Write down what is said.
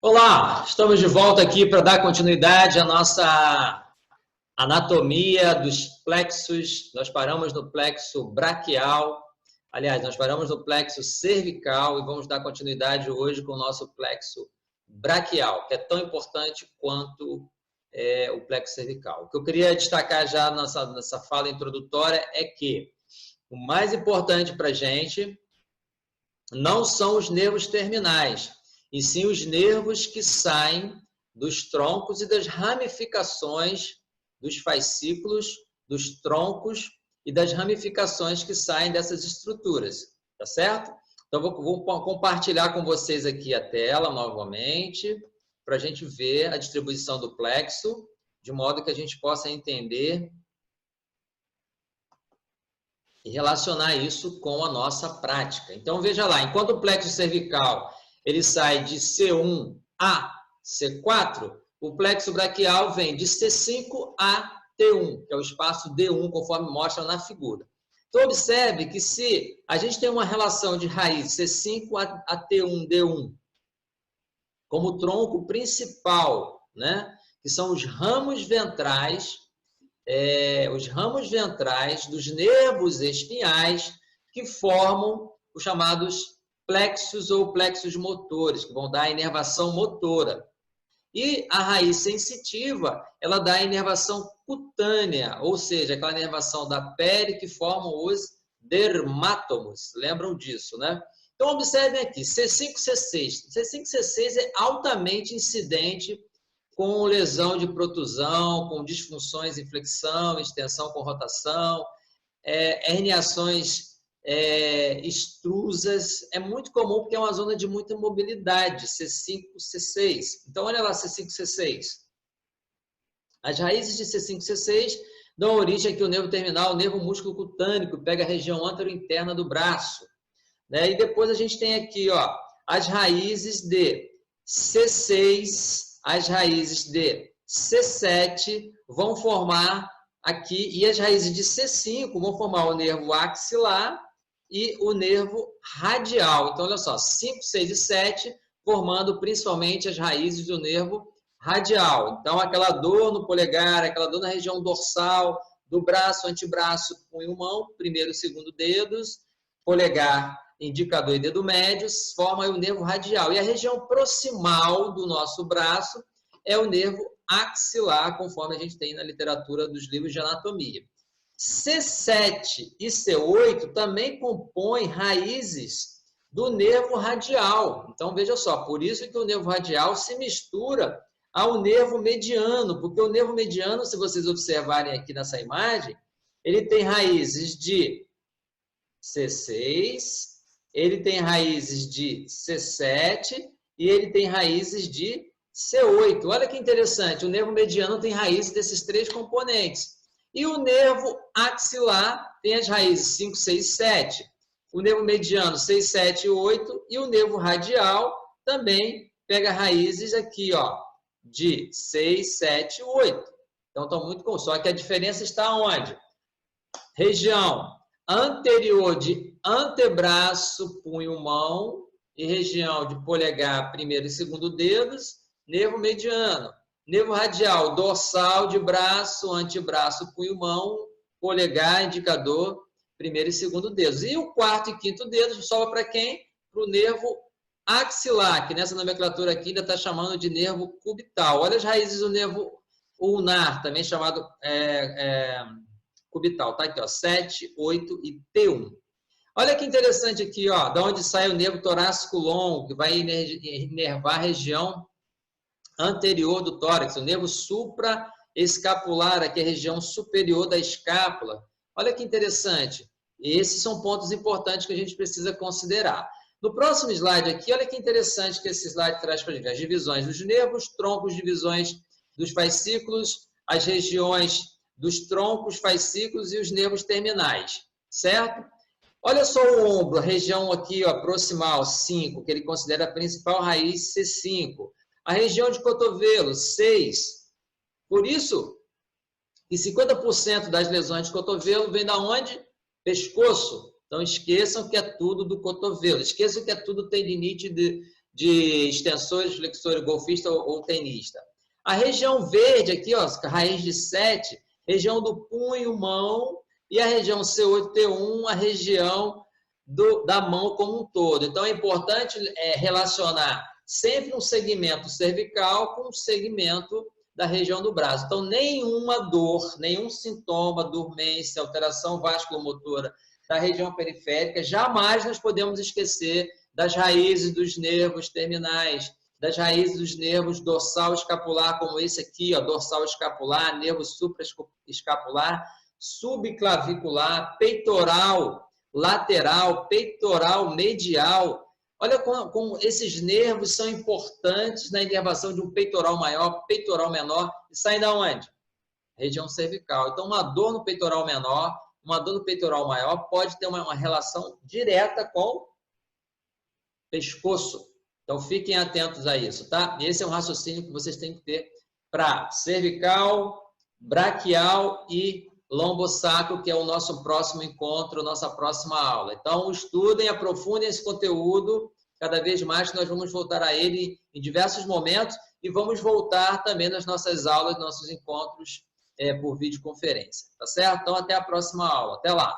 Olá, estamos de volta aqui para dar continuidade à nossa anatomia dos plexos. Nós paramos no plexo braquial, aliás, nós paramos no plexo cervical e vamos dar continuidade hoje com o nosso plexo braquial, que é tão importante quanto o plexo cervical. O que eu queria destacar já nessa fala introdutória é que o mais importante para a gente não são os nervos terminais, e sim os nervos que saem dos troncos e das ramificações dos fascículos, dos troncos e das ramificações que saem dessas estruturas, tá certo? Então, vou compartilhar com vocês aqui a tela novamente, para a gente ver a distribuição do plexo, de modo que a gente possa entender e relacionar isso com a nossa prática. Então, veja lá, enquanto o plexo cervical ele sai de C1 a C4, o plexo braquial vem de C5 a T1, que é o espaço D1, conforme mostra na figura. Então, observe que se a gente tem uma relação de raiz C5 a T1, D1, como tronco principal, né? Que são os ramos ventrais dos nervos espinhais que formam os chamados plexos ou plexos motores, que vão dar a inervação motora. E a raiz sensitiva, ela dá a inervação cutânea, ou seja, aquela inervação da pele que formam os dermátomos. Lembram disso, né? Então, observem aqui, C5, C6. C5, C6 é altamente incidente com lesão de protusão, com disfunções em flexão, extensão com rotação, herniações extrusas. É muito comum porque é uma zona de muita mobilidade, C5, C6. Então, olha lá, C5, C6. As raízes de C5, C6 dão origem aqui ao nervo terminal, o nervo músculo cutâneo, que pega a região antero-interna do braço. Né? E depois a gente tem aqui, ó, as raízes de C6, as raízes de C7 vão formar aqui, e as raízes de C5 vão formar o nervo axilar e o nervo radial. Então, olha só, 5, 6 e 7 formando principalmente as raízes do nervo radial. Então, aquela dor no polegar, aquela dor na região dorsal, do braço, antebraço, punho, mão, primeiro e segundo dedos, polegar, indicador e dedo médio, forma o nervo radial. E a região proximal do nosso braço é o nervo axilar, conforme a gente tem na literatura dos livros de anatomia. C7 e C8 também compõem raízes do nervo radial. Então, veja só, por isso que o nervo radial se mistura ao nervo mediano, porque o nervo mediano, se vocês observarem aqui nessa imagem, ele tem raízes de C6, ele tem raízes de C7 e ele tem raízes de C8. Olha que interessante, o nervo mediano tem raízes desses três componentes. E o nervo axilar tem as raízes 5, 6, 7. O nervo mediano 6, 7 e 8. E o nervo radial também pega raízes aqui, ó, de 6, 7 e 8. Então, estão muito com. Só que a diferença está onde? Região anterior de antebraço, punho, mão, e região de polegar, primeiro e segundo dedos, nervo mediano. Nervo radial, dorsal de braço, antebraço, punho, mão, polegar, indicador, primeiro e segundo dedos. E o quarto e quinto dedo sobra para quem? Para o nervo axilar, que nessa nomenclatura aqui ainda está chamando de nervo cubital. Olha as raízes do nervo ulnar, também chamado cubital, tá aqui, ó, 7, 8 e T1. Olha que interessante aqui, ó, da onde sai o nervo torácico longo, que vai inervar a região anterior do tórax, o nervo supraescapular, aqui é a região superior da escápula. Olha que interessante. Esses são pontos importantes que a gente precisa considerar. No próximo slide aqui, olha que interessante que esse slide traz para a gente. As divisões dos nervos, troncos, divisões dos fascículos, as regiões dos troncos, fascículos e os nervos terminais, certo? Olha só o ombro, a região aqui, ó, proximal, 5, que ele considera a principal raiz, C5. A região de cotovelo, 6. Por isso, que 50% das lesões de cotovelo vem da onde? Pescoço. Então, esqueçam que é tudo do cotovelo. Esqueçam que é tudo tendinite de extensores, flexores, golfista ou tenista. A região verde aqui, ó, raiz de 7, região do punho, mão, e a região C8, T1, a região da mão como um todo. Então, é importante relacionar sempre um segmento cervical com um segmento da região do braço. Então, nenhuma dor, nenhum sintoma, dormência, alteração vasculomotora da região periférica, jamais nós podemos esquecer das raízes dos nervos terminais, das raízes dos nervos dorsal escapular, como esse aqui, ó, dorsal escapular, nervo supraescapular, subclavicular, peitoral lateral, peitoral medial. Olha como esses nervos são importantes na inervação de um peitoral maior, peitoral menor, e saem da onde? Região cervical. Então, uma dor no peitoral menor, uma dor no peitoral maior pode ter uma relação direta com pescoço. Então, fiquem atentos a isso, tá? Esse é um raciocínio que vocês têm que ter para cervical, braquial e lombosacro, que é o nosso próximo encontro, nossa próxima aula. Então, estudem, aprofundem esse conteúdo, cada vez mais nós vamos voltar a ele em diversos momentos e vamos voltar também nas nossas aulas, nossos encontros por videoconferência, tá certo? Então, até a próxima aula. Até lá!